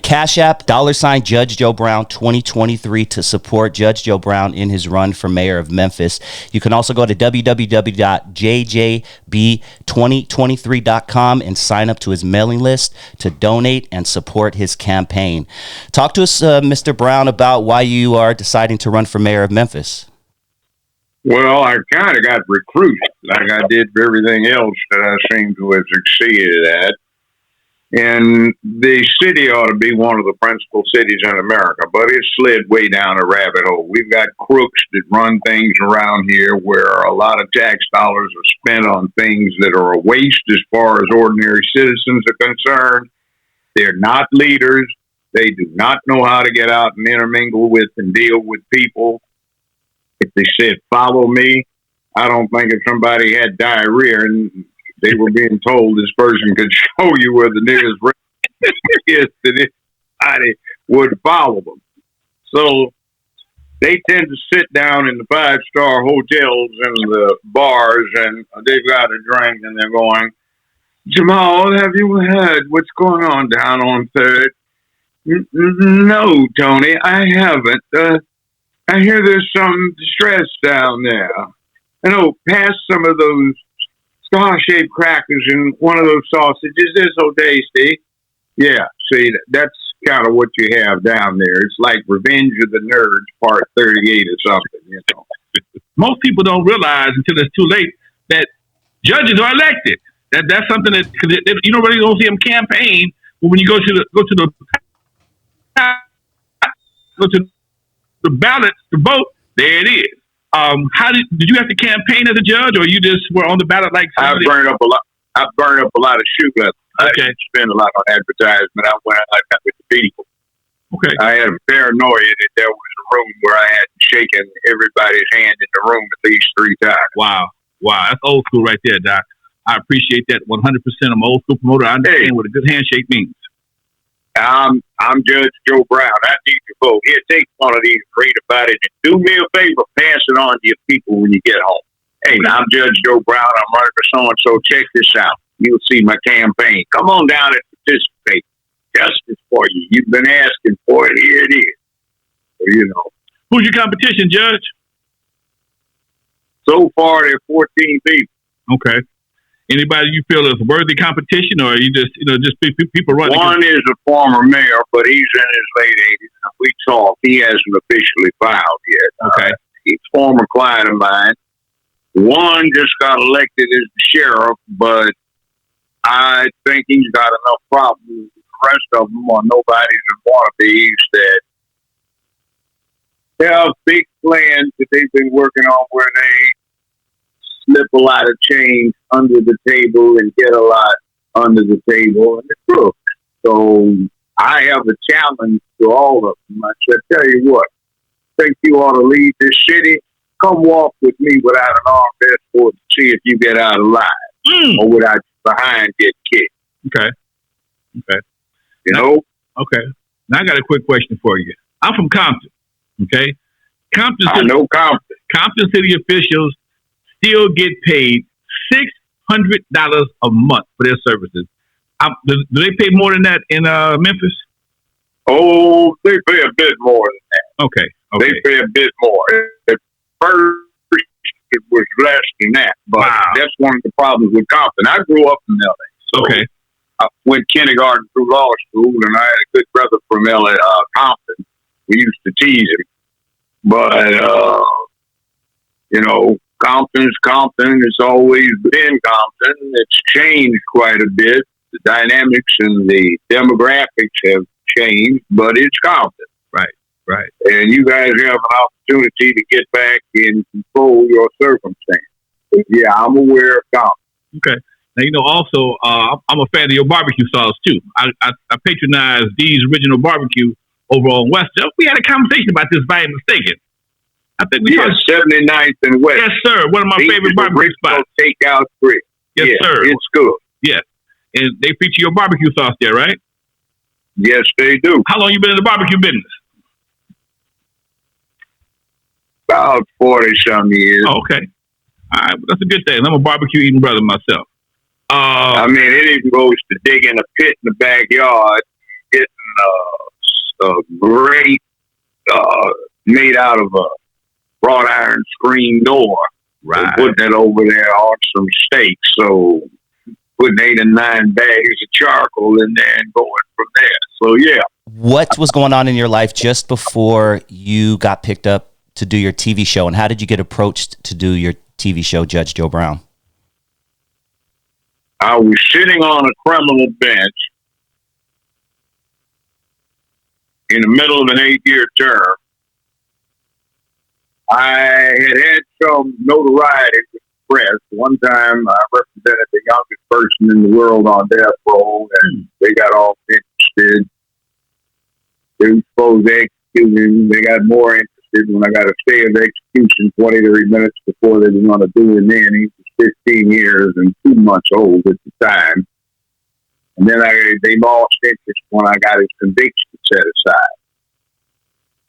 Cash App, $ Judge Joe Brown 2023 to support Judge Joe Brown in his run for mayor of Memphis. You can also go to www.jjb2023.com and sign up to his mailing list to donate and support his campaign. Talk to us, Mr. Brown, about why you are deciding to run for mayor of Memphis. Well, I kind of got recruited like I did for everything else that I seem to have succeeded at. And the city ought to be one of the principal cities in America, but it slid way down a rabbit hole. We've got crooks that run things around here where a lot of tax dollars are spent on things that are a waste as far as ordinary citizens are concerned. They're not leaders. They do not know how to get out and intermingle with and deal with people. If they said, follow me, I don't think if somebody had diarrhea and they were being told this person could show you where the nearest restaurant is, that anybody would follow them. So they tend to sit down in the 5-star hotels and the bars, and they've got a drink, and they're going, Jamal, have you heard what's going on down on 3rd? No, Tony, I haven't. I hear there's some distress down there. And pass some of those star-shaped crackers and one of those sausages. They're so tasty. Yeah, see, that's kind of what you have down there. It's like Revenge of the Nerds Part 38 or something, you know. Most people don't realize until it's too late that judges are elected. That's something that, because you don't really don't see them campaign, but when you go to the ballot to vote, there it is. How did you have to campaign as a judge, or you just were on the ballot like somebody? I burned up a lot of shoe leather. Okay. I didn't spend a lot on advertisement. I went out like that with the people. Okay. I had a paranoia that there was a room where I had shaken everybody's hand in the room at least 3 times. Wow, that's old school right there, Doc. I appreciate that 100%. I'm an old school promoter. I understand what a good handshake means. I'm Judge Joe Brown. I need your vote. Here, take one of these, read about it, and do me a favor, pass it on to your people when you get home. Hey, I'm Judge Joe Brown. I'm running for so-and-so. Check this out. You'll see my campaign. Come on down and participate. Justice for you. You've been asking for it. Here it is. You know. Who's your competition, Judge? So far, there are 14 people. Okay. Anybody you feel is worthy competition, or you just people running? One is a former mayor, but he's in his late 80s. We talked. He hasn't officially filed yet. Okay. He's a former client of mine. One just got elected as the sheriff, but I think he's got enough problems with the rest of them, or nobody's wannabes that they have big plans that they've been working on where they slip a lot of change under the table and get a lot under the table, and it's crooked. So I have a challenge to all of them. I said, tell you what, think you ought to lead this city? Come walk with me without an armed escort to see if you get out alive, or without your behind get kicked. Okay. You know? Okay. Now I got a quick question for you. I'm from Compton. Okay. I know Compton. Compton city officials still get paid $600 a month for their services. Do they pay more than that in Memphis? Oh, they pay a bit more than that. Okay. They pay a bit more. At first, it was less than that, but that's one of the problems with Compton. I grew up in L.A., so I went kindergarten through law school, and I had a good brother from L.A., Compton. We used to tease him. But, you know, Compton's Compton. It's always been Compton. It's changed quite a bit. The dynamics and the demographics have changed, but it's Compton. Right. And you guys have an opportunity to get back and control your circumstance. But yeah, I'm aware of Compton. Okay. Now, you know, also, I'm a fan of your barbecue sauce, too. I patronize D's Original Barbecue over on West. We had a conversation about this, if I ain't mistaken. I think we talked 79th and West. Yes, sir. One of my favorite barbecue spots. Takeout grill. Yes, sir. It's good. Yes. And they feature your barbecue sauce there, right? Yes, they do. How long you been in the barbecue business? About 40-some years. Oh, okay. All right. Well, that's a good thing. I'm a barbecue eating brother myself. I mean, it even goes to digging a pit in the backyard, getting a great, made out of a wrought iron screen door. Right. Putting it over there on some steaks. So putting 8 or 9 bags of charcoal in there and going from there. So, yeah. What was going on in your life just before you got picked up to do your TV show, and how did you get approached to do your TV show, Judge Joe Brown? I was sitting on a criminal bench in the middle of an 8-year term. I had some notoriety with the press. One time I represented the youngest person in the world on death row, and they got all interested. They were supposed to execute him. They got more interested when I got a stay of execution 20, 30 minutes before they were going to do it then. He was 15 years and 2 months old at the time. And then they lost interest when I got his conviction set aside.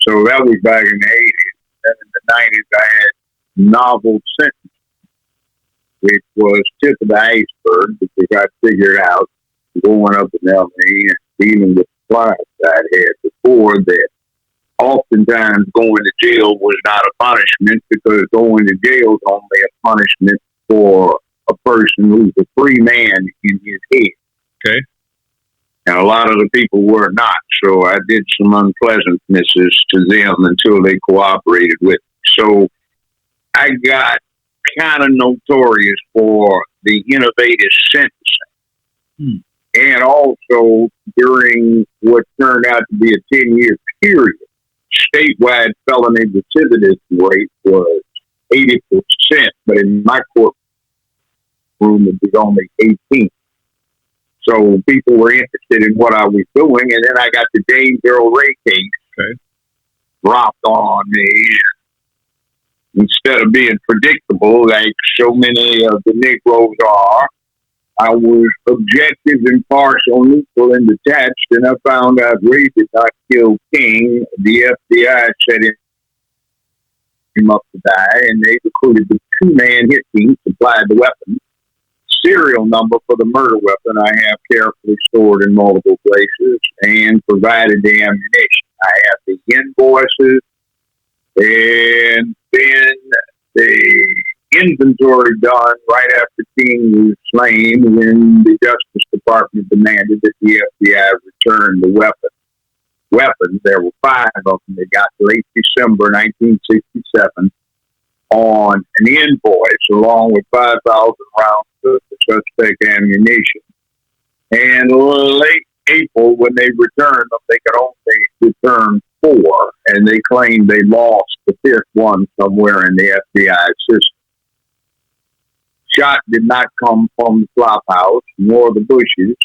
So that was back in the 80s. And in the 90s, I had novel sentence, which was tip of the iceberg because I figured out going up in LA and dealing with the clients I had before that oftentimes going to jail was not a punishment because going to jail is only a punishment for a person who's a free man in his head. Okay. And a lot of the people were not. So I did some unpleasantnesses to them until they cooperated with me. So I got kind of notorious for the innovative sentencing. And also during what turned out to be a 10-year period, statewide felony recidivism rate was 80%, but in my courtroom it was only 18%. So people were interested in what I was doing, and then I got the James Earl Ray case dropped on me. Instead of being predictable, like so many of the Negroes are, I was objective, impartial, neutral, and detached, and I found out Ray did not kill King. The FBI set him up to die, and they recruited the 2-man hit team, supplied the weapon. Serial number for the murder weapon I have carefully stored in multiple places and provided the ammunition. I have the invoices and then the inventory done right after King was slain when the Justice Department demanded that the FBI return the weapons. There were 5 of them. They got late December 1967 on an invoice along with 5,000 rounds of the suspect ammunition. And late April, when they returned them, they could only return 4, and they claimed they lost the 5th one somewhere in the FBI system. Shot did not come from the flop house nor the bushes.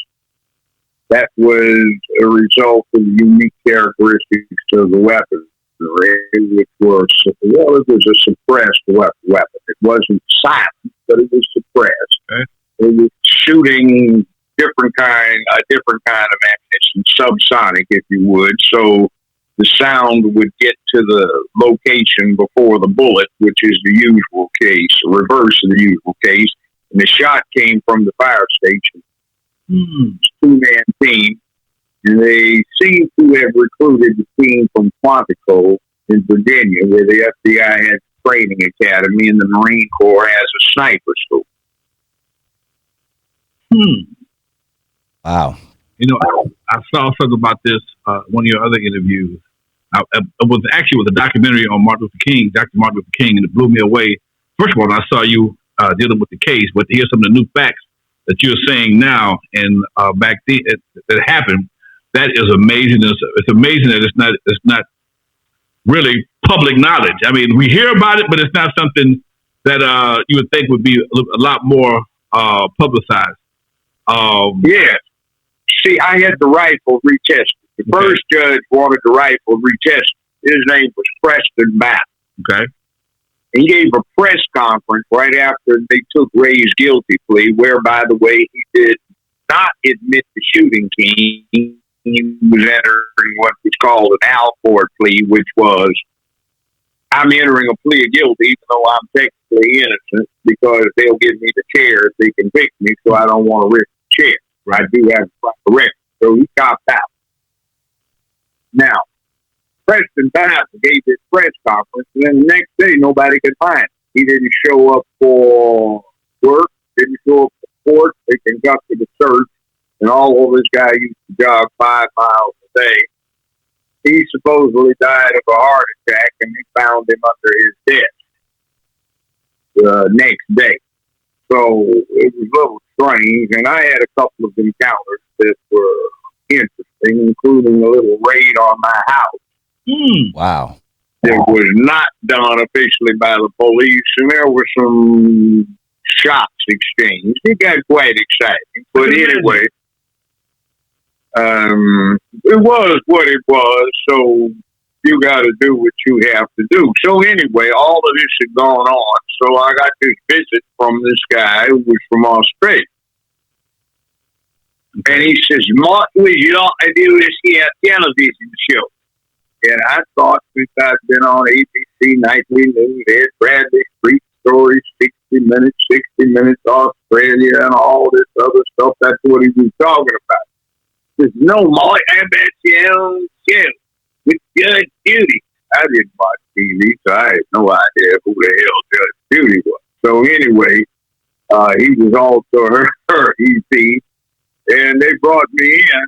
That was a result of the unique characteristics of the weapon, which were, well, it was a suppressed weapon. It wasn't silent, but it was suppressed. Okay. It was shooting a different kind of ammunition, subsonic, if you would. So the sound would get to the location before the bullet, which is the usual case, the reverse of the usual case. And the shot came from the fire station. It's a 2-man team. And they seem to have recruited the team from Quantico in Virginia, where the FBI has a training academy and the Marine Corps has a sniper school. Wow. You know, I saw something about this one of your other interviews. It was actually with a documentary on Martin Luther King, Dr. Martin Luther King, and it blew me away. First of all, I saw you dealing with the case, but to hear some of the new facts that you're saying now and back then that happened, that is amazing. It's amazing that it's not really public knowledge. I mean, we hear about it, but it's not something that you would think would be a lot more publicized. Yeah. See, I had the rifle retested. The first judge wanted the rifle retested. His name was Preston Mapp. Okay. He gave a press conference right after they took Ray's guilty plea, where, by the way, he did not admit to shooting King. He was entering what was called an Alford plea, which was, I'm entering a plea of guilty, even though I'm technically innocent, because they'll give me the chair if they convict me, so I don't want to risk the chair. I do have a proper record. So he copped out. Now, Preston Bass gave this press conference, and then the next day nobody could find him. He didn't show up for work, didn't show up for court. They conducted a search, and all of this guy used to jog 5 miles a day. He supposedly died of a heart attack, and they found him under his desk the next day. So it was a little strange, and I had a couple of encounters that were interesting, including a little raid on my house. Wow. It was not done officially by the police, and there were some shots exchanged. It got quite exciting. But anyway, it was what it was, so you got to do what you have to do. So anyway, all of this had gone on, so I got this visit from this guy who was from Australia. And he says, Martin, you ought to do this here television show. And I thought, since I'd been on ABC Nightly News, Ed Bradley Street Stories, 60 Minutes Australia, and all this other stuff, that's what he was talking about. He says, no, Mark, I bet your own show with Judge Judy. I didn't watch TV, so I had no idea who the hell Judge Judy was. So anyway, he was also her EP, and they brought me in.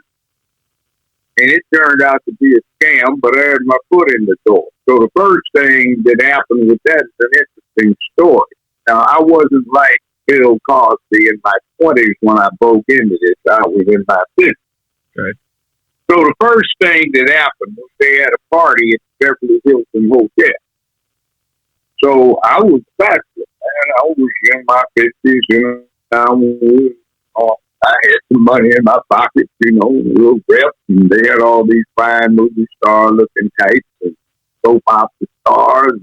And it turned out to be a scam, but I had my foot in the door. So the first thing that happened with that is an interesting story. Now, I wasn't like Bill Cosby in my 20s when I broke into this. I was in my 50s. Okay. So the first thing that happened was they had a party at the Beverly Hilton Hotel. So I was bachelor, and I was in my 50s, I had some money in my pocket, real reps, and they had all these fine movie star-looking types and soap opera stars.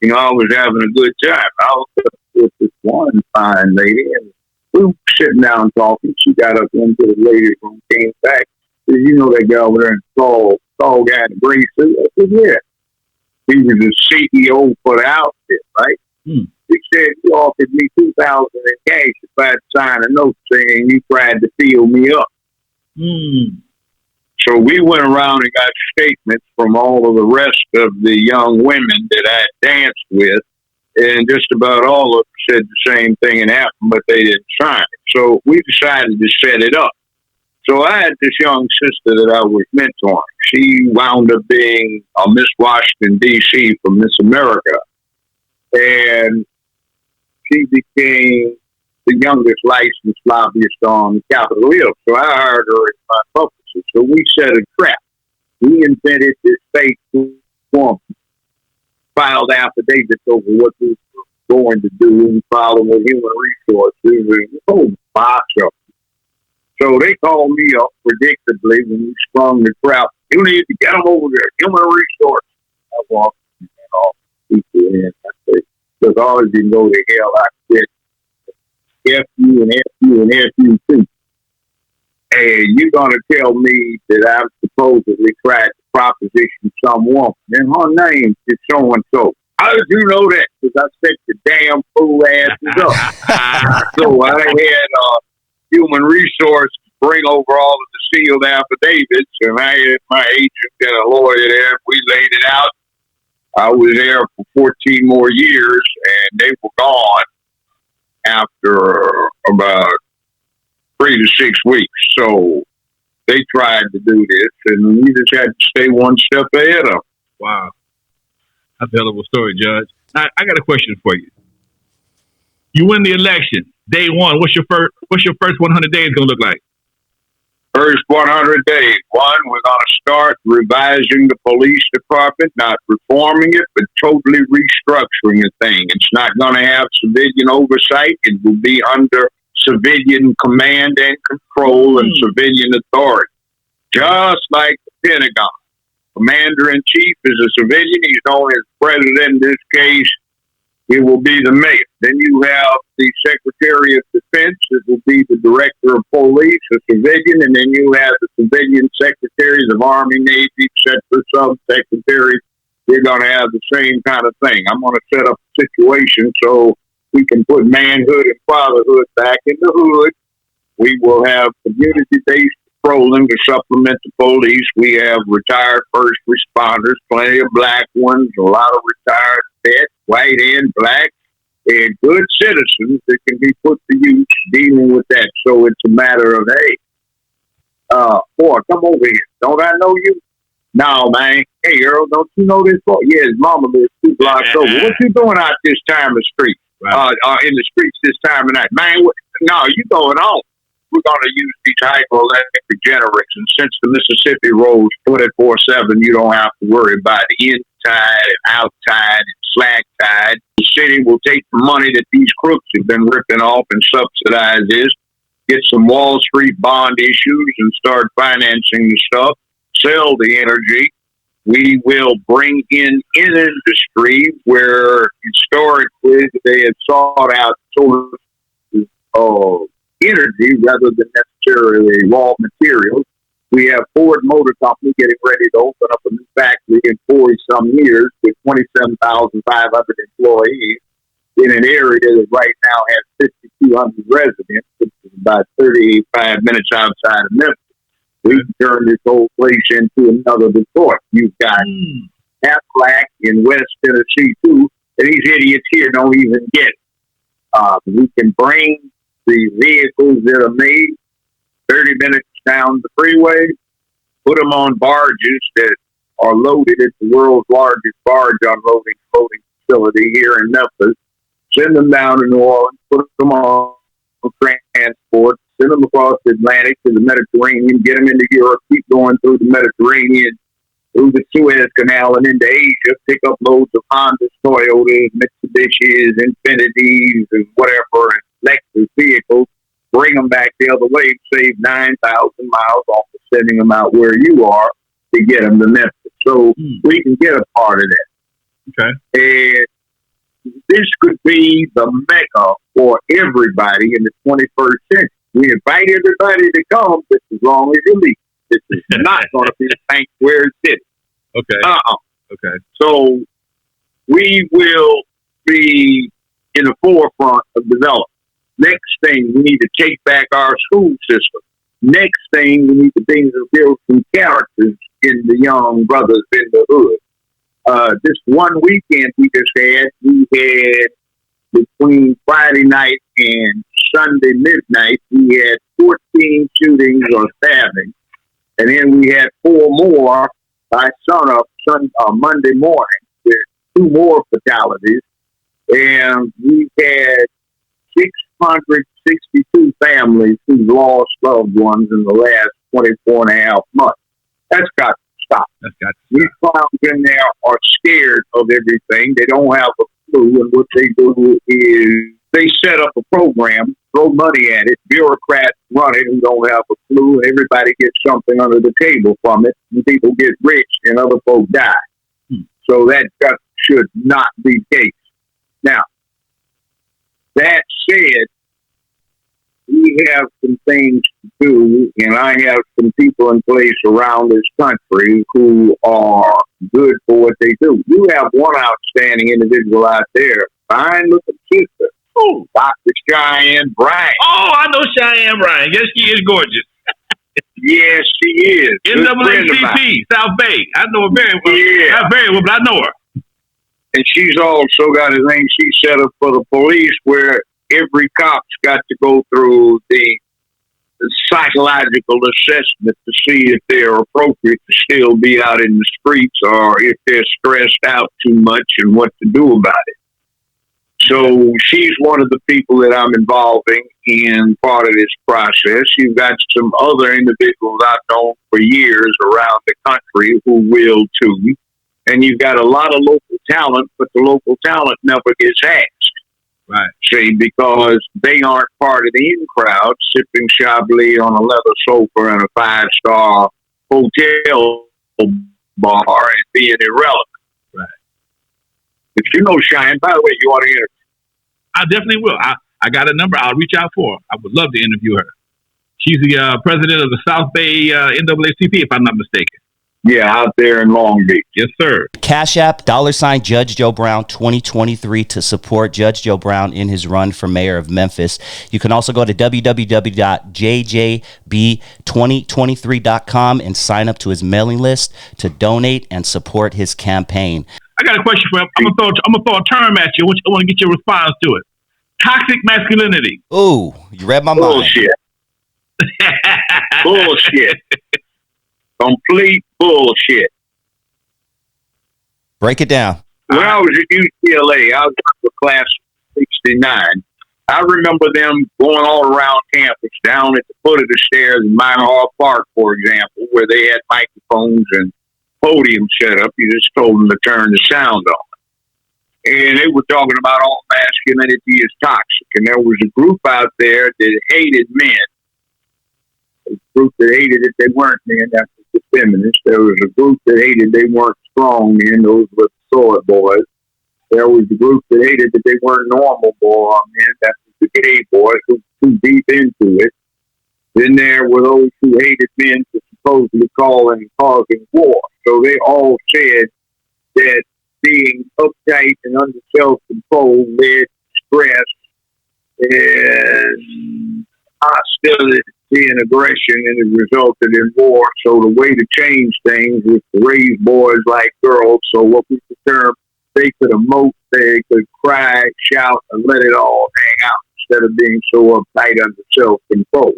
And, I was having a good time. I was with this one fine lady, and we were sitting down talking. She got up into the ladies' room, came back. Said, that guy over there in the tall guy in the gray suit? I said, yeah. He was the CEO for the outfit, right? He said, you offered me $2,000 in cash if I'd sign a note saying you tried to feel me up. So we went around and got statements from all of the rest of the young women that I danced with, and just about all of them said the same thing had happened, but they didn't sign it. So we decided to set it up. So I had this young sister that I was mentoring. She wound up being a Miss Washington, D.C. for Miss America. And she became the youngest licensed lobbyist on Capitol Hill. So I hired her as my publicist. So we set a trap. We invented this fake woman, filed affidavits over what we were going to do and following with human resources and a whole box of them. So they called me up predictably when we sprung the trap. You need to get them over there, human resources. I walked all people in. I said, because all of you know the hell I quit. F you and F you and F you too. And you're going to tell me that I'm supposedly tried to proposition some woman. And her name is so-and-so. How did you know that? Because I set the damn fool asses up. So I had human resources bring over all of the sealed affidavits, and I had my agent and a lawyer there. We laid it out. I was there for 14 more years, and they were gone after about 3 to 6 weeks. So they tried to do this, and we just had to stay one step ahead of them. Wow. That's a hell of a story, Judge. I got a question for you. You win the election, day one. What's your first 100 days going to look like? First 100 days. One, we're going to start revising the police department, not reforming it, but totally restructuring the thing. It's not going to have civilian oversight. It will be under civilian command and control and civilian authority, just like the Pentagon. Commander-in-chief is a civilian. He's known as president in this case. It will be the mayor. Then you have the Secretary of Defense. It will be the Director of Police, a civilian. And then you have the civilian secretaries of Army, Navy, etc., sub-secretaries. You're going to have the same kind of thing. I'm going to set up a situation so we can put manhood and fatherhood back in the hood. We will have community-based patrolling to supplement the police. We have retired first responders, plenty of black ones, a lot of retired vets, white and black, and good citizens that can be put to use dealing with that. So it's a matter of, hey, boy, come over here. Don't I know you? No, man. Hey, Earl, don't you know this boy? Yeah, his mama lives 2 blocks over. What you doing out this time of street? Right. In the streets this time of night? Man, no, you going on. We're going to use these hydroelectric generators. And since the Mississippi rolls 24/7, you don't have to worry about in tide and out tide and slack tide. The city will take the money that these crooks have been ripping off and subsidize this, get some Wall Street bond issues and start financing the stuff, sell the energy. We will bring in industry where historically they had sought out sources of energy rather than necessarily raw materials. We have Ford Motor Company getting ready to open up a new factory in 40-some years with 27,500 employees in an area that right now has 5,200 residents, which is about 35 minutes outside of Memphis. We can turn this whole place into another Detroit. You've got half black in West Tennessee too, and these idiots here don't even get it. We can bring the vehicles that are made 30 minutes down the freeway, put them on barges that are loaded at the world's largest barge unloading facility here in Memphis, send them down to New Orleans, put them on transport, send them across the Atlantic to the Mediterranean, get them into Europe, keep going through the Mediterranean, through the Suez Canal and into Asia, pick up loads of Hondas, Toyotas, Mitsubishis, Infinitis, and whatever, and Lexus vehicles, bring them back the other way, save 9,000 miles off of sending them out where you are to get them to Memphis. So we can get a part of that. Okay. And this could be the mecca for everybody in the 21st century. We invite everybody to come, just as long as you leave. This is not going to be a sanctuary city. Okay. Okay. So we will be in the forefront of development. Next thing, we need to take back our school system. Next thing, we need to build some characters in the young brothers in the hood. This one weekend we had between Friday night and Sunday midnight, we had 14 shootings or stabbings. And then we had 4 more by Monday morning with 2 more fatalities. And we had 662 families who lost loved ones in the last 24 and a half months. That's got to stop. These clowns in there are scared of everything. They don't have a clue. And what they do is they set up a program, throw money at it, bureaucrats run it who don't have a clue, and everybody gets something under the table from it, and people get rich and other folks die. So that should not be the case. Now, that said, we have some things to do, and I have some people in place around this country who are good for what they do. You have one outstanding individual out there, fine looking sister, Dr. Cheyenne Bryant. Oh, I know Cheyenne Bryant. Yes, she is gorgeous. Yes, she is. NAACP, South Bay. I know her very well. Yeah. Not very well, but I know her. And she's also got a thing she set up for the police where every cop's got to go through the psychological assessment to see if they're appropriate to still be out in the streets or if they're stressed out too much and what to do about it. So she's one of the people that I'm involving in part of this process. You've got some other individuals I've known for years around the country who will too. And you've got a lot of local talent, but the local talent never gets asked. Right. See, because they aren't part of the in crowd, sipping Chablis on a leather sofa in a 5-star hotel bar and being irrelevant. Right. If you know Cheyenne, by the way, you want to interview? I definitely will. I got a number. I'll reach out for her. I would love to interview her. She's the president of the South Bay NAACP, if I'm not mistaken. Yeah, out there in Long Beach. Yes, sir. Cash App, $, Judge Joe Brown 2023 to support Judge Joe Brown in his run for mayor of Memphis. You can also go to www.jjb2023.com and sign up to his mailing list to donate and support his campaign. I got a question for you. I'm gonna throw a term at you. I want to get your response to it. Toxic masculinity. Ooh, you read my Bullshit. mind. Bullshit. Complete bullshit. Break it down. When I was at UCLA, I was in class 69. I remember them going all around campus, down at the foot of the stairs in Minot Park, for example, where they had microphones and podium set up. You just told them to turn the sound on. And they were talking about all masculinity is toxic. And there was a group out there that hated men. A group that hated that they weren't men. That was the feminists. There was a group that hated they weren't strong men. Those were the soy boys. There was a group that hated that they weren't normal men. That was the gay boys who were too deep into it. Then there were those who hated men for supposedly causing war. So they all said that being uptight and under self-control led to stress and hostility and aggression, and it resulted in war. So the way to change things was to raise boys like girls. So what we could term, they could emote, they could cry, shout, and let it all hang out instead of being so uptight under self-control.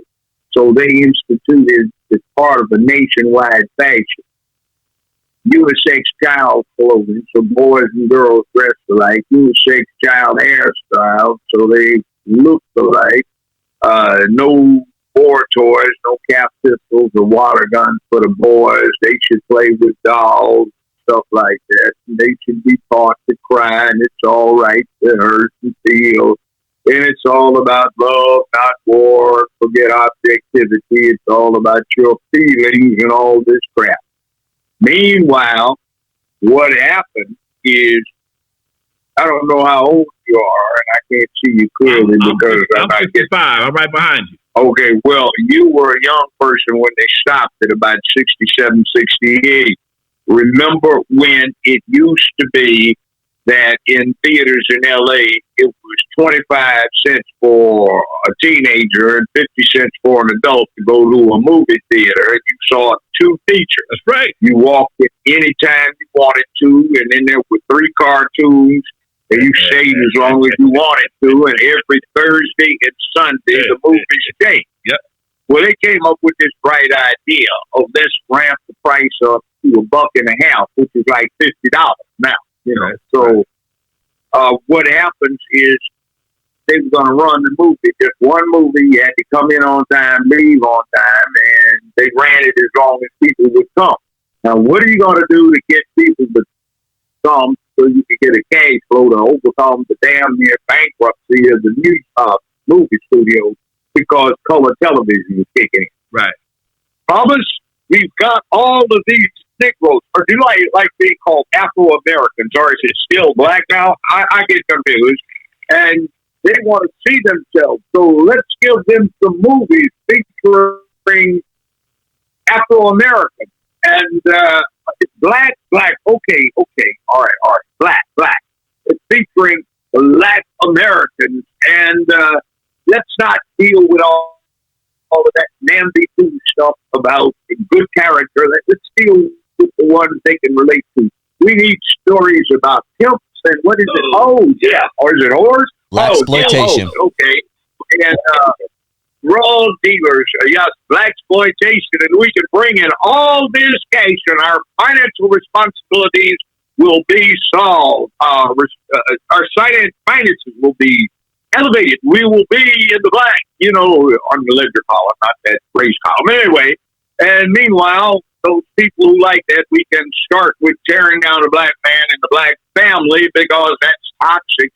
So they instituted, as part of a nationwide fashion, unisex child clothing, so boys and girls dressed alike, unisex child hairstyles, so they looked alike, no war toys, no cap pistols or water guns for the boys. They should play with dolls, stuff like that. And they should be taught to cry, and it's all right to hurt and feel. And it's all about love, not war. Forget objectivity. It's all about your feelings and all this crap. Meanwhile, what happened is, I don't know how old you are, and I can't see you clearly because I'm 55. I'm right behind you. Okay, well, you were a young person when they stopped at about 67, 68. Remember when it used to be that in theaters in L.A., it was 25 cents for a teenager and 50 cents for an adult to go to a movie theater, and you saw two features. That's right. You walked in anytime you wanted to, and then there were 3 cartoons, and you stayed as long as you wanted to, and every Thursday and Sunday, the movies changed. Yep. Well, they came up with this bright idea of let's ramp the price up to $1.50, which is like $50 now. You know, so what happens is they were going to run the movie. Just one movie, you had to come in on time, leave on time, and they ran it as long as people would come. Now, what are you going to do to get people to come so you can get a cash flow to overcome the damn near bankruptcy of the new movie studio because color television is kicking in? Right. Thomas, we've got all of these Negroes, or do you like being called Afro-Americans, or is it still black now? I get confused. And they want to see themselves. So let's give them some movies featuring Afro-Americans. And black, okay, all right, black. It's featuring Black Americans. And let's not deal with all of that namby-poo stuff about good character. Let's deal with the ones they can relate to. We need stories about pimps and what is it? Oh, yeah. Or is it whores? Blaxploitation. Okay. And drug dealers. Yes, blaxploitation. And we can bring in all this cash and our financial responsibilities will be solved. Our finances will be elevated. We will be in the black, on the ledger column, not that race column. Anyway, and meanwhile, those people who like that, we can start with tearing down the black man and the black family because that's toxic,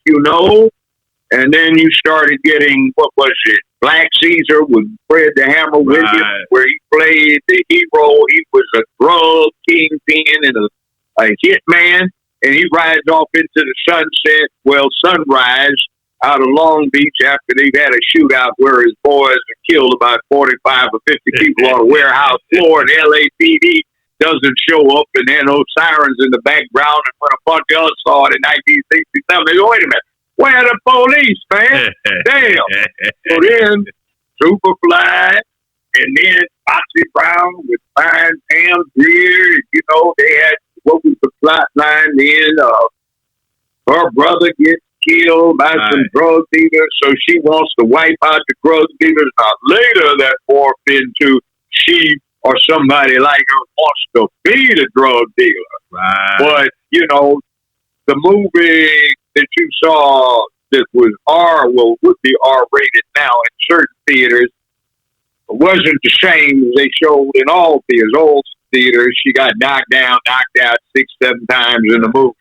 And then you started getting, what was it? Black Caesar with Fred the Hammer Williams, where he played the hero. He was a drug kingpin and a hitman, and he rides off into the sunrise out of Long Beach after they've had a shootout where his boys have killed about 45 or 50 people on a warehouse floor in LAPD. doesn't show up, and then those sirens in the background, and when a bunch of us saw it in 1967, they go, wait a minute, where are the police, man? Damn. So then, Superfly, and then Foxy Brown with fine Pam Greer, you know, they had, what was the plot line then? Her brother gets killed by some drug dealers, so she wants to wipe out the drug dealers. Now, later that morphed into she or somebody like her wants to be the drug dealer. Right. But, you know, the movie that you saw that was would be R-rated now in certain theaters, wasn't the same as they showed in all theaters. Old theaters, she got knocked out 6-7 times in the movie.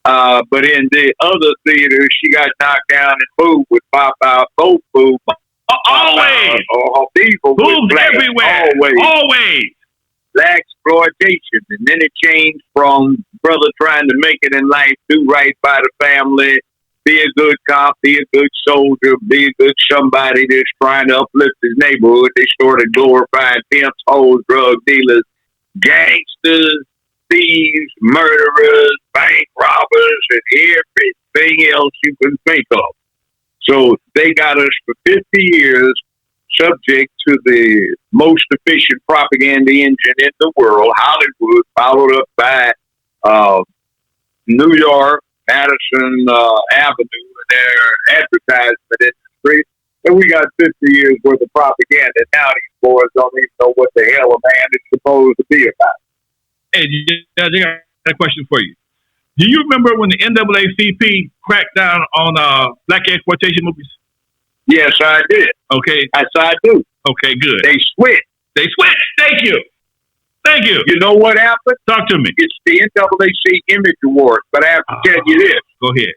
But in the other theaters, she got knocked down and moved with pop out, both boobs. Always. Boobs everywhere. Always. Black exploitation. And then it changed from brother trying to make it in life, do right by the family, be a good cop, be a good soldier, be a good somebody that's trying to uplift his neighborhood. They started glorifying pimps, hoes, drug dealers, gangsters, thieves, murderers, bank robbers, and everything else you can think of. So they got us for 50 years subject to the most efficient propaganda engine in the world, Hollywood, followed up by New York, Madison Avenue, and their advertisement industry. And we got 50 years worth of propaganda. Now these boys don't even know what the hell a man is supposed to be about. Hey, I got a question for you. Do you remember when the NAACP cracked down on black exploitation movies? Yes, I did. Okay. Yes, I do. Okay, good. They switched. Thank you. You know what happened? Talk to me. It's the NAACP Image Awards, but I have to tell you this. Go ahead.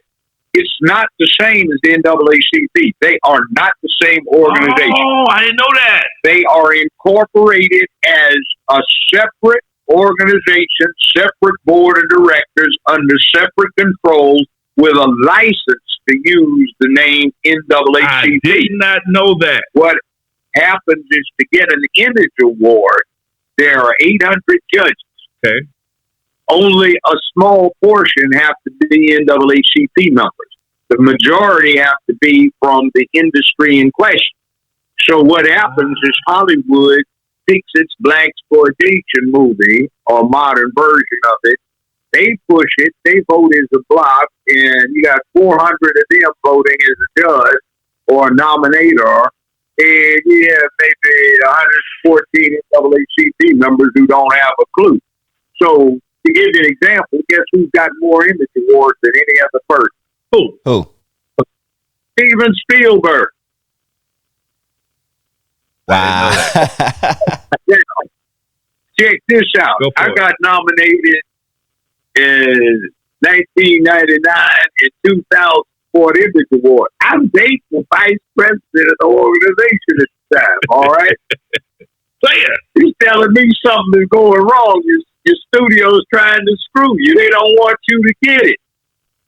It's not the same as the NAACP. They are not the same organization. Oh, I didn't know that. They are incorporated as a separate organization, separate board of directors under separate controls with a license to use the name NAACP. I did not know that. What happens is to get an Image Award, there are 800 judges. Okay. Only a small portion have to be NAACP members. The majority have to be from the industry in question. So what happens is Hollywood picks its black exploitation movie or modern version of it. They push it. They vote as a block, and you got 400 of them voting as a judge or a nominator. And you have maybe 114 NAACP members who don't have a clue. So to give you an example, guess who's got more Image Awards than any other person? Who? Steven Spielberg. Wow. Check this out. I got nominated in 1999 and 2000 for an Image Award. I'm dating the vice president of the organization at the time, all right? He's telling me something is going wrong. Your studio's trying to screw you. They don't want you to get it.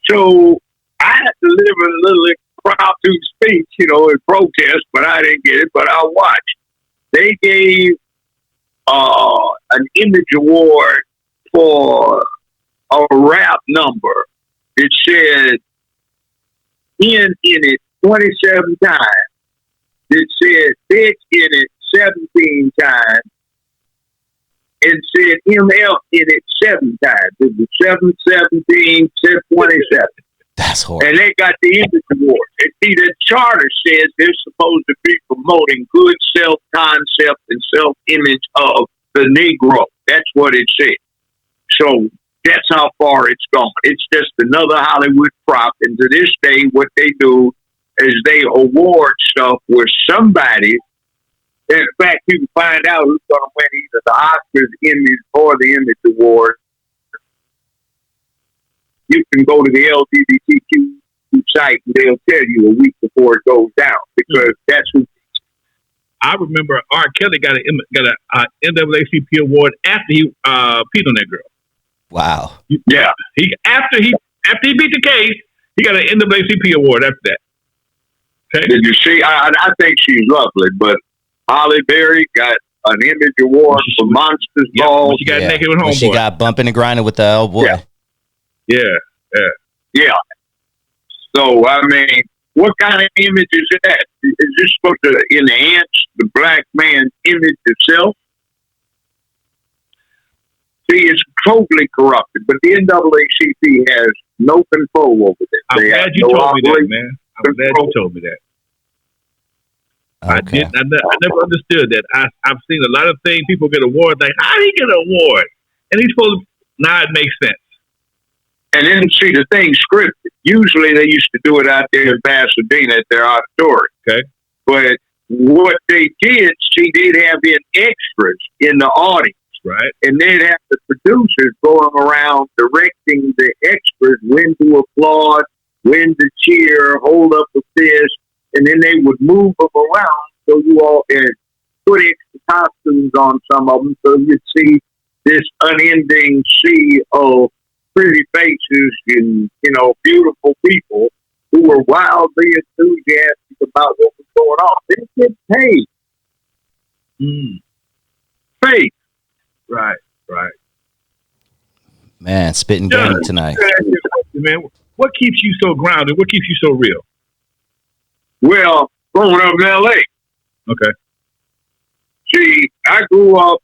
So I had to deliver a little impromptu speech, in protest, but I didn't get it, but I watched. They gave an Image Award for a rap number. It said in it 27 times. It said bitch in it 17 times. And said MF in it 7 times. It was 7, 17, 27. That's horrible. And they got the Image Award. And see, the charter says they're supposed to be promoting good self-concept and self-image of the Negro. That's what it said. So that's how far it's gone. It's just another Hollywood prop. And to this day, what they do is they award stuff where somebody, in fact, you can find out who's going to win either the Oscars, Emmys, or the Image Award. You can go to the LGBTQ site and they'll tell you a week before it goes down because that's who. I remember R. Kelly got an NAACP award after he peed on that girl. Wow. Yeah. After he beat the case, he got an NAACP award after that. Okay. Did you see? I think she's lovely, but Holly Berry got an image award for Monsters Ball. When she got naked with homeboy. She got bumping and grinding with the old boy. Yeah. So, I mean, what kind of image is that? Is this supposed to enhance the black man's image itself? See, it's totally corrupted, but the NAACP has no control over this. I'm glad you told me that, man. I'm glad you told me that. Okay. I never understood that. I've seen a lot of things. People get awards. Like, how did he get an award? And he's supposed to. Now it makes sense. And then, see, the thing's scripted. Usually they used to do it out there in Pasadena at their auditorium. Okay. But what they did, see, they'd have in extras in the audience. Right. And they'd have the producers going around directing the extras when to applaud, when to cheer, hold up a fist, and then they would move them around so you all can put extra costumes on some of them so you'd see this unending sea of pretty faces and, beautiful people who were wildly enthusiastic about what was going on. They get paid. Paid. Right. Man, spitting game tonight. Man, what keeps you so grounded? What keeps you so real? Well, growing up in L.A. Okay. See, I grew up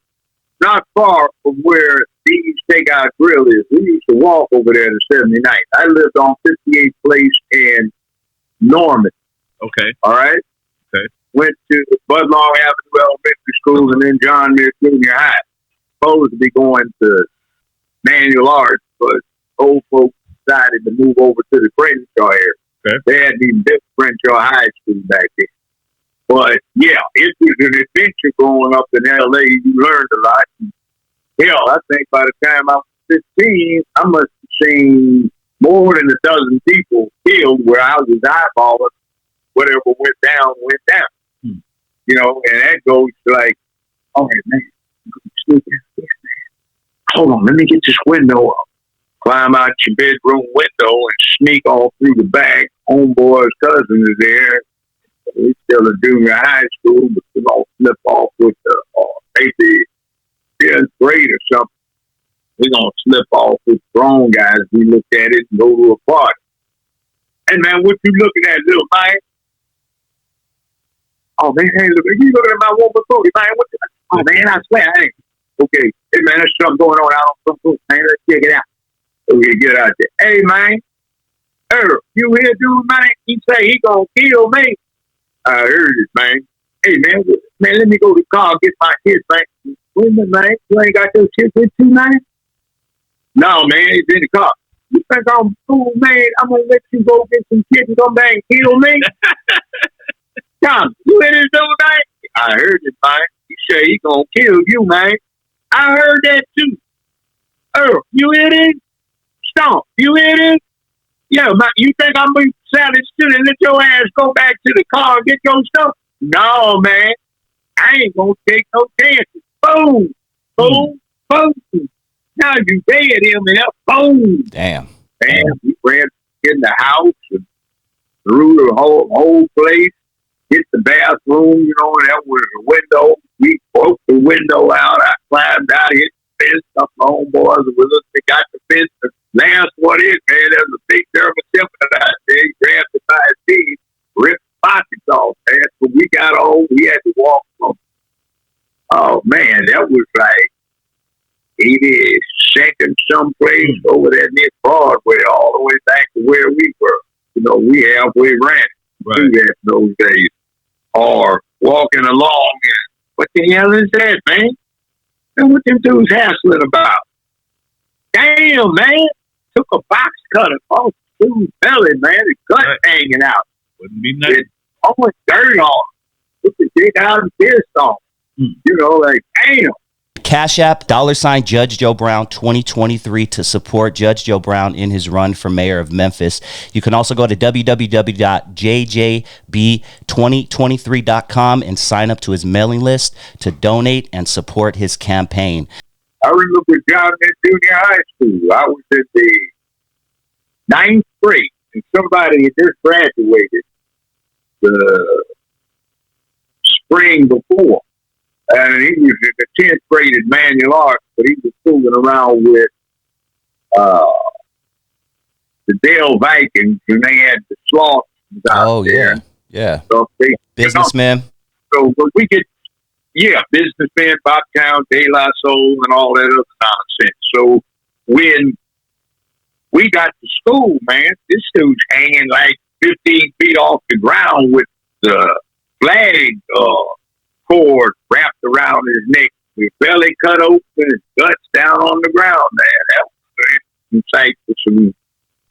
not far from where Dee's Takeout Grill is. We used to walk over there to 79th. I lived on 58th Place in Norman. Okay. All right? Okay. Went to Bud Long Avenue Elementary School and then John Muir Junior High. Supposed to be going to manual arts, but old folks decided to move over to the Crenshaw area. Okay. They hadn't even built Crenshaw High School back then. But yeah, it was an adventure growing up in LA. You learned a lot. Hell, I think by the time I was 15, I must have seen more than a dozen people killed where I was eyeballing whatever went down. And that goes to like, oh man, hold on, let me get this window up. Climb out your bedroom window and sneak all through the back. Homeboy's cousin is there. He's still a junior high school, but we all slip off with maybe 10th grade or something. We're going to slip off with grown guys. We looked at it and go to a party. Hey, man, what you looking at, little man? Oh, man, hey, look, you looking at my woman booty, man. Oh, man, I swear I ain't. Okay. Hey, man, there's something going on out on some food, man. Let's check it out. Okay, get out there. Hey, man. Earl, you hear dude, man? He say he gonna kill me. I heard it, man. Hey, man, let me go to the car and get my kids, man. Wait a minute, man. You ain't got those kids with you, man? No, man, it's in the car. You think I'm fool, man? I'm gonna let you go get some kids and come back and kill me? Tom, you hear this dude, man? I heard it, man. He say he gonna kill you, man. I heard that too. Earl, you hear this? Stomp, you hear this? Yeah, man, you think I'm going to sell it still and let your ass go back to the car and get your stuff? No, man. I ain't going to take no chances. Boom. Boom. Boom. Now you dead him and up. Boom. Damn. We ran in the house and through the whole place. Hit the bathroom, and that was a window. We broke the window out. I climbed out, hit the fence. Up my homeboys with us. They got the fence. Last one is, man, there's a big German Shepherd out there. He grabbed it by his teeth, ripped the pockets off, man. When we got home, we had to walk from. Oh, man, that was like 82nd someplace over there near Broadway, all the way back to where we were. We halfway ran through that those days. Or walking along, and what the hell is that, man? And what them dudes hassling about? Damn, man. Took a box cutter off the dude's belly, man. The gut hanging out. Wouldn't be nice. Almost dirt on. Put the dick out and pissed on. Like, damn. Cash App, $ Judge Joe Brown 2023 to support Judge Joe Brown in his run for mayor of Memphis. You can also go to www.jjb2023.com and sign up to his mailing list to donate and support his campaign. I remember John in junior high school. I was in the 9th grade, and somebody had just graduated the spring before. And he was in the 10th grade at manual arts, but he was fooling around with the Dale Vikings, and they had the sloths out there. Yeah. So Businessman. So when we get, businessman, Bobtown, De La Soul, and all that other nonsense. So when we got to school, man, this dude's hanging like 15 feet off the ground with the flag cord wrapped around his neck, his belly cut open, his guts down on the ground, man. That was an sight for some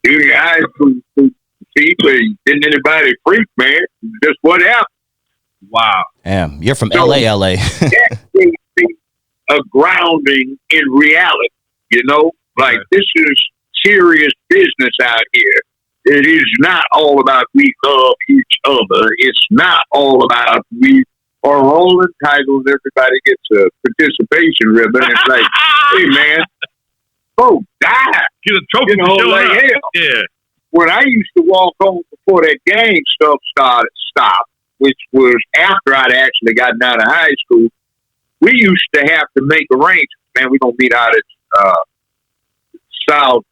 junior high school to see, but didn't anybody freak, man. Just what happened. Wow. Damn, you're from LA. That gave me a grounding in reality, you know? Like, this is serious business out here. It is not all about we love each other. It's not all about we are all entitled. Everybody gets a participation ribbon. It's like, hey, man, go die. Get a trophy, you know, like hell. Yeah. When I used to walk home before that gang stuff stopped, which was after I'd actually gotten out of high school, we used to have to make arrangements. Man, we're going to meet out at South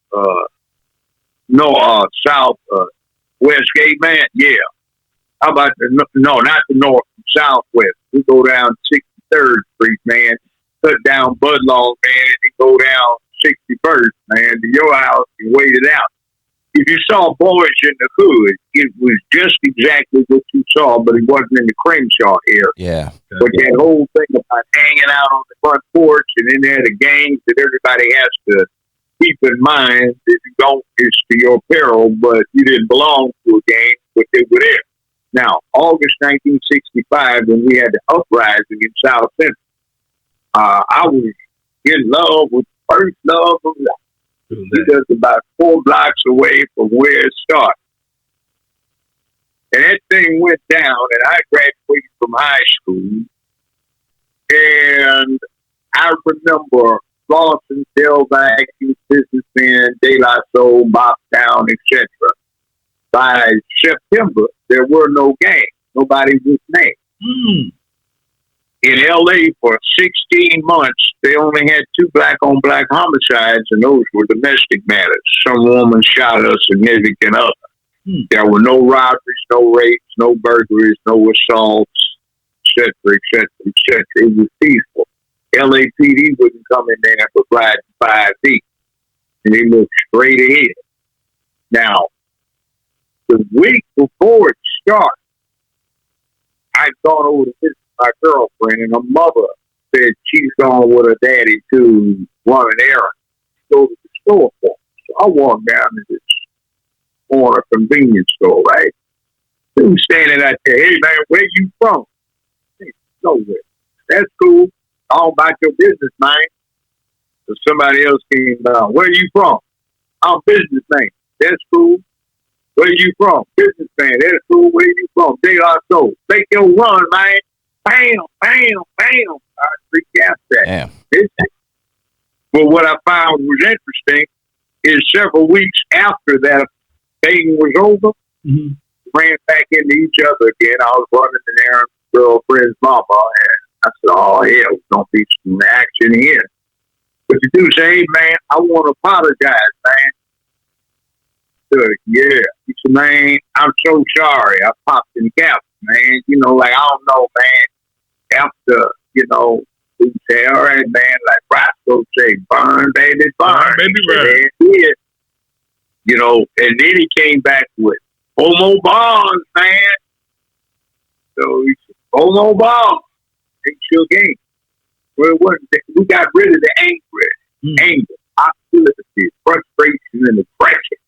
Westgate, man. Yeah. How about not the north, southwest. We go down 63rd Street, man. Cut down Budlong, man, and go down 61st, man, to your house and wait it out. If you saw Boys in the Hood, it was just exactly what you saw, but it wasn't in the Crenshaw area. Yeah. But that whole thing about hanging out on the front porch and then there the gangs that everybody has to keep in mind that you don't, it's to your peril, but you didn't belong to a gang, but they were there. Now, August 1965, when we had the uprising in South Central, I was in love with the first love of life. Because about 4 blocks away from where it started. And that thing went down, and I graduated from high school. And I remember Lawson, Del Vacuum, Businessman, De La Soul, Bobtown, etc. By September, there were no gangs. Nobody was named. In L.A. for 16 months, they only had 2 black-on-black homicides, and those were domestic matters. Some woman shot a significant other. There were no robberies, no rapes, no burglaries, no assaults, etc., etc., etc. It was peaceful. LAPD wouldn't come in there for riding 5 feet, and they looked straight ahead. Now, the week before it started, I'd gone over to visit my girlfriend, and her mother said she's gone with her daddy to run an errand. Go to the store for her. So I walked down to this corner convenience store, right? He was standing out there. Hey, man, where you from? Hey, nowhere. That's cool. All about your business, man. So somebody else came down. Where you from? I'm businessman. That's cool. Where you from? Businessman. That's cool. Where you from? They are so. Make your run, man. Bam, bam, bam. I freaked out that. But what I found was interesting is several weeks after that thing was over, ran back into each other again. I was running an errand for girlfriend's mama, and I said, oh, hell, there's going to be some action here. But the dude said, hey, man, I want to apologize, man. Yeah. He said, man, I'm so sorry. I popped in cap, man. You know, like, I don't know, man. After, you know, we say, all right, man, like Roscoe say, burn, baby, burn. Baby, burn. Yeah. You know, and then he came back with homo bonds, man. So he said, homo bonds. Ain't your game. Well, it wasn't, we got rid of the anger, hostility, frustration, and aggression.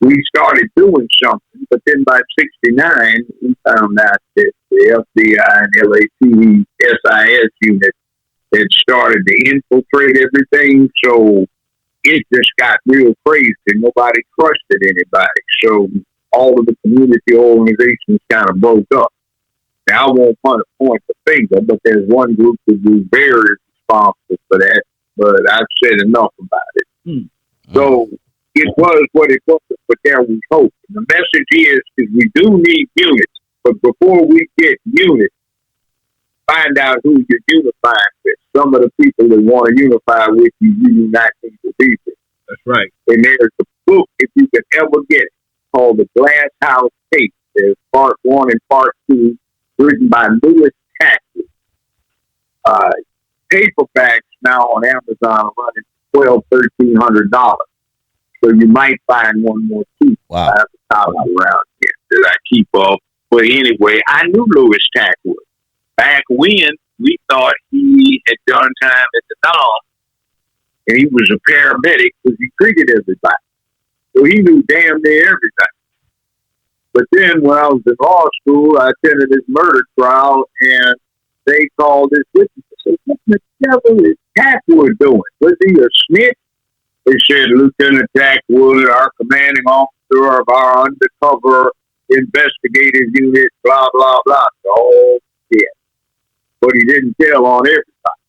We started doing something, but then by 69, we found out that the FBI and LAPD SIS unit had started to infiltrate everything, so it just got real crazy. Nobody trusted anybody, so all of the community organizations kind of broke up. Now, I won't point the finger, but there's one group that was very responsible for that, but I've said enough about it. So it was what it was, but there was hope. And the message is we do need unity, but before we get unity, find out who you're unifying with. Some of the people that want to unify with you, you do not need to be with. That's right. And there's a book, if you can ever get it, called The Glass House Case. There's part 1 and part 2, written by Lewis Tackett. Paperbacks now on Amazon are running $1,200-$1,300. So you might find one more cheap. Wow. I have a column around here that I keep up. But anyway, I knew Lewis Tackett. Back when we thought he had done time at the Dom, and he was a paramedic because he treated everybody. So he knew damn near everything. But then when I was in law school, I attended his murder trial, and they called his witness. I said, what the devil is Tackwood doing? Was he a snitch? They said, Lieutenant Tackwood, our commanding officer of our undercover investigative unit, blah, blah, blah. Oh, yeah. But he didn't tell on everybody.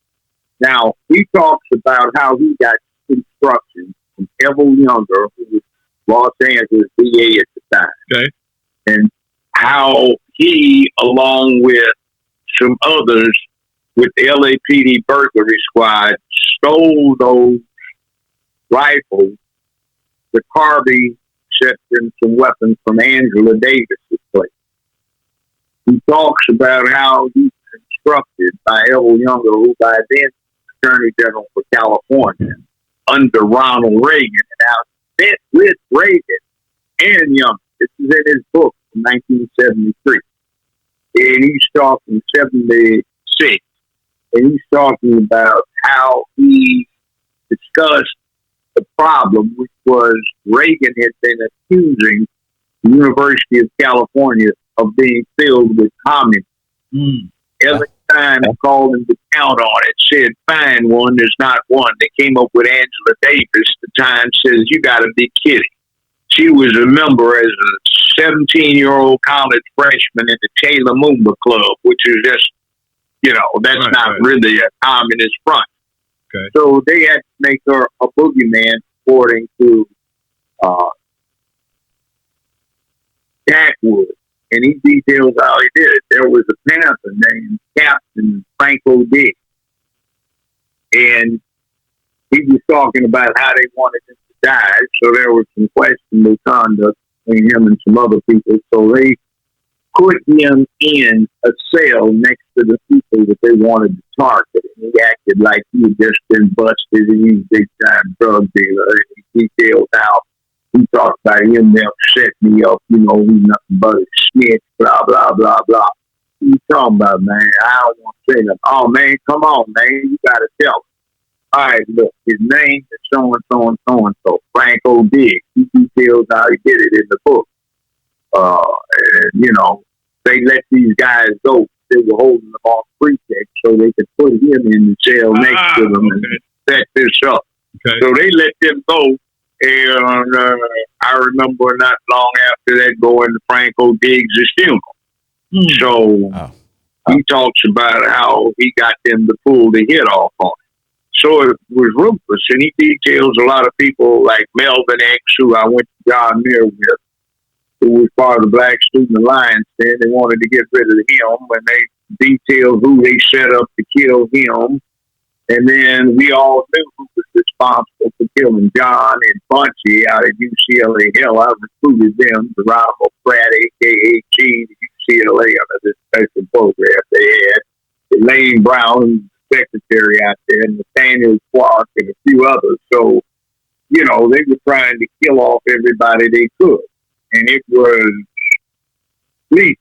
Now, he talks about how he got instructions from Evel Younger, who was Los Angeles DA at the time. Okay. And how he, along with some others with the LAPD burglary squad, stole those rifles, the carbine, and some weapons from Angela Davis's place. He talks about how he was instructed by Evel Younger, who by then was Attorney General for California, under Ronald Reagan, and how he met with Reagan and Younger. This is in his book from 1973. And he's talking 76. And he's talking about how he discussed the problem, which was Reagan had been accusing the University of California of being filled with communists. Every time he called him to count on it, said, find one, there's not one. They came up with Angela Davis. The Times says, you got to be kidding. She was a member as a 17-year-old college freshman in the Taylor Moomba Club, which is just, that's not really a communist front. Okay. So they had to make her a boogeyman, according to Tackwood. And he details how he did it. There was a Panther named Captain Franco Dick. And he was talking about how they wanted him to die. So there was some questionable conduct between him and some other people. So they put him in a cell next to the people that they wanted to target. And he acted like he had just been busted and he's a big-time drug dealer. And he detailed how he talked about him, they'll set me up, he's nothing but a snitch, blah, blah, blah, blah. What you talking about, man? I don't want to say that. Oh, man, come on, man. You got to tell me. All right, look, his name is so-and-so and so-and-so, Franco Diggs. He details how he did it in the book. They let these guys go. They were holding them off pretext so they could put him in the cell next to them and set this up. Okay. So they let them go. And I remember not long after that going to Franco Diggs' funeral. So he talks about how he got them to pull the hit off on it. So it was ruthless. And he details a lot of people like Melvin X, who I went to John Muir with, who was part of the Black Student Alliance. Then they wanted to get rid of him, and they detailed who they set up to kill him. And then we all knew who was responsible for killing John and Bunchy out at UCLA. Hell, I recruited them to rob a frat, a.k.a. G, to UCLA under this special program they had. Elaine Brown, who's the secretary out there, and Nathaniel Clark, and a few others. So, they were trying to kill off everybody they could. And it was lethal.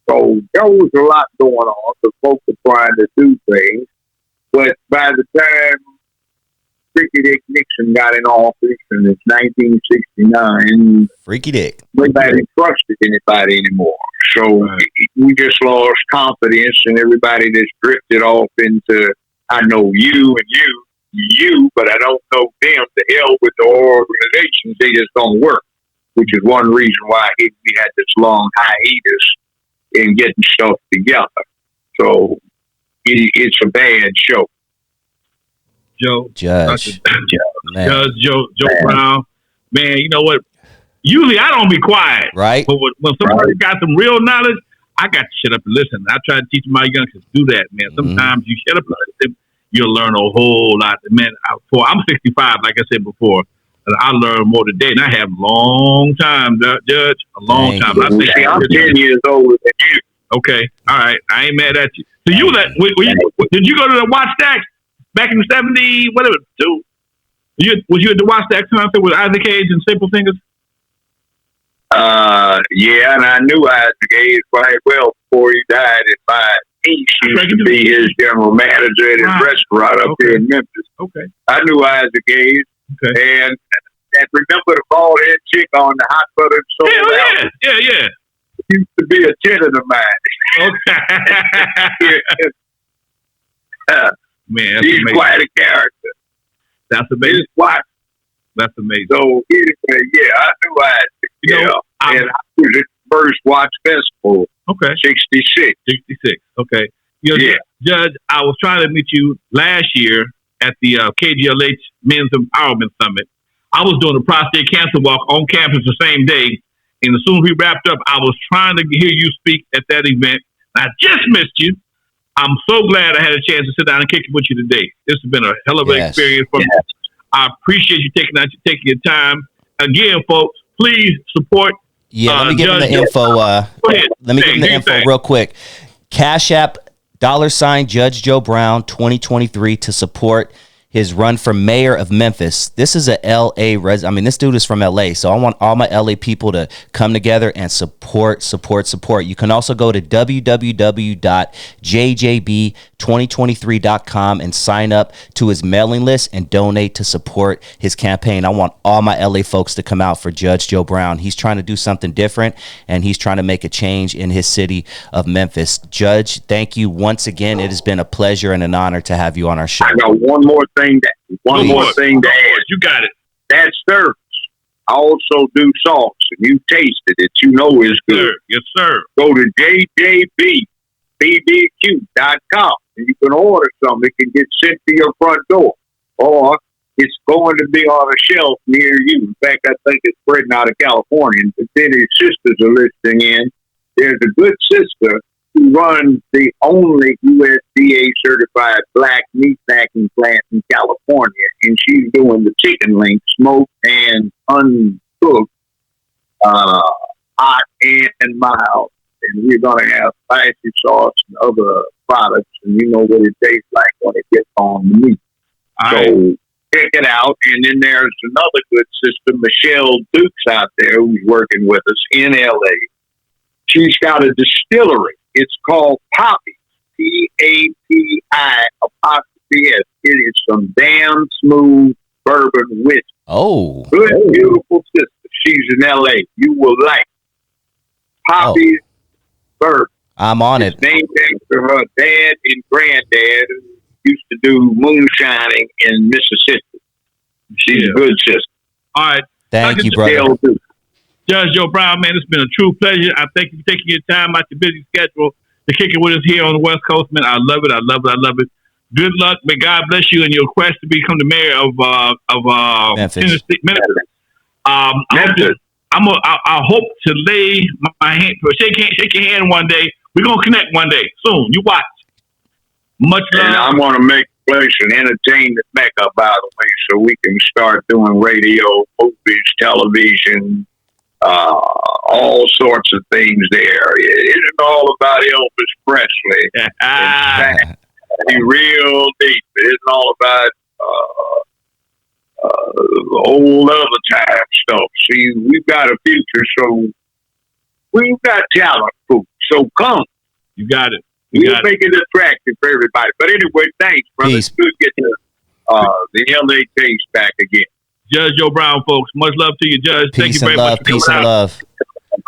So there was a lot going on. The folks were trying to do things. But by the time Freaky Dick Nixon got in office in 1969, Freaky Dick, nobody trusted anybody anymore. So we just lost confidence, and everybody just drifted off into, I know you and you, but I don't know them. The hell with the organizations, they just don't work, which is one reason why we had this long hiatus in getting stuff together. So it's a bad show. Judge Joe Brown, man, you know what? Usually I don't be quiet, right? But when somebody's got some real knowledge, I got to shut up and listen. I try to teach my youngsters to do that, man. Sometimes you shut up and listen, you'll learn a whole lot. Man, I'm 65, like I said before, and I learn more today, and I have a long time, Judge, a long time. I'm 10 years older than you. Okay, all right, I ain't mad at you. So did you go to the Watch Stacks back in the 70s, whatever, too? Was you at the Watch Stacks concert with Isaac Hayes and Simple Fingers? Yeah, and I knew Isaac Hayes quite well before he died. And my niece used to be his general manager at his restaurant up here in Memphis. Okay. I knew Isaac Hayes. Okay. And remember the bald head chick on the hot buttered soul? Yeah. Used to be a tenant of mine. Okay. Man, she's amazing. Quite a character. That's amazing. That's amazing. So anyway, yeah, I knew Isaac. And I was at the first Watch Festival. Okay. 66. Okay. Judge, I was trying to meet you last year at the KGLH Men's Empowerment Summit. I was doing a prostate cancer walk on campus the same day. And as soon as we wrapped up, I was trying to hear you speak at that event. I just missed you. I'm so glad I had a chance to sit down and kick it with you today. This has been a hell of an experience for me. I appreciate you taking your time. Again, folks, please support. Let me give them the info. Let me give them the info real quick. Cash App, $ Judge Joe Brown 2023 to support his run for mayor of Memphis. This is a LA this dude is from LA, so I want all my LA people to come together and support. You can also go to www.jjb2023.com and sign up to his mailing list and donate to support his campaign. I want all my LA folks to come out for Judge Joe Brown. He's trying to do something different, and he's trying to make a change in his city of Memphis. Judge, thank you once again. It has been a pleasure and an honor to have you on our show. I got one more thing to add. You got it. That service. I also do sauce, and you tasted it. You know it's good. Yes, sir. Go to jjbbbq.com, and you can order some. It can get sent to your front door, or it's going to be on a shelf near you. In fact, I think it's spreading out of California. But then his sisters are listening in. There's a good sister who runs the only USDA certified black meat packing plant in California, and she's doing the chicken link, smoked and uncooked, hot and mild. And we're going to have spicy sauce and other products, and you know what it tastes like when it gets on the meat. So check it out. And then there's another good sister, Michelle Dukes, out there who's working with us in LA. She's got a distillery. It's called Poppy, PAPI''S. It is some damn smooth bourbon whiskey. Oh. Good, beautiful sister. She's in LA. You will like Poppy's bourbon. I'm on it. It's named after her dad and granddad who used to do moonshining in Mississippi. She's a good sister. All right. Thank you, brother. Judge Joe Brown, man, it's been a true pleasure. I thank you for taking your time out your busy schedule to kick it with us here on the West Coast, man. I love it. Good luck. May God bless you in your quest to become the mayor of Memphis. I hope to lay my hand, shake your hand one day. We're gonna connect one day soon. You watch. Much love. And I want to make the place an entertainment mecca, by the way, so we can start doing radio, movies, television. All sorts of things there. It isn't all about Elvis Presley. Be real deep. It isn't all about old other time stuff. See, we've got a future, so we've got talent, folks. So come. You got it. We'll make it attractive for everybody. But anyway, thanks, brother. It's good to get the LA case back again. Judge Joe Brown, folks. Much love to you, Judge. Thank you very much. Peace and love.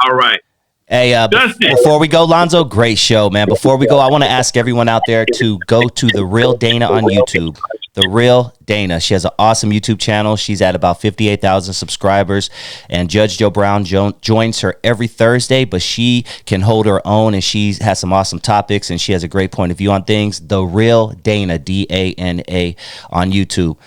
All right. Hey, before we go, Lonzo, great show, man. Before we go, I want to ask everyone out there to go to The Real Dana on YouTube. The Real Dana. She has an awesome YouTube channel. She's at about 58,000 subscribers. And Judge Joe Brown joins her every Thursday, but she can hold her own, and she has some awesome topics, and she has a great point of view on things. The Real Dana, Dana, on YouTube.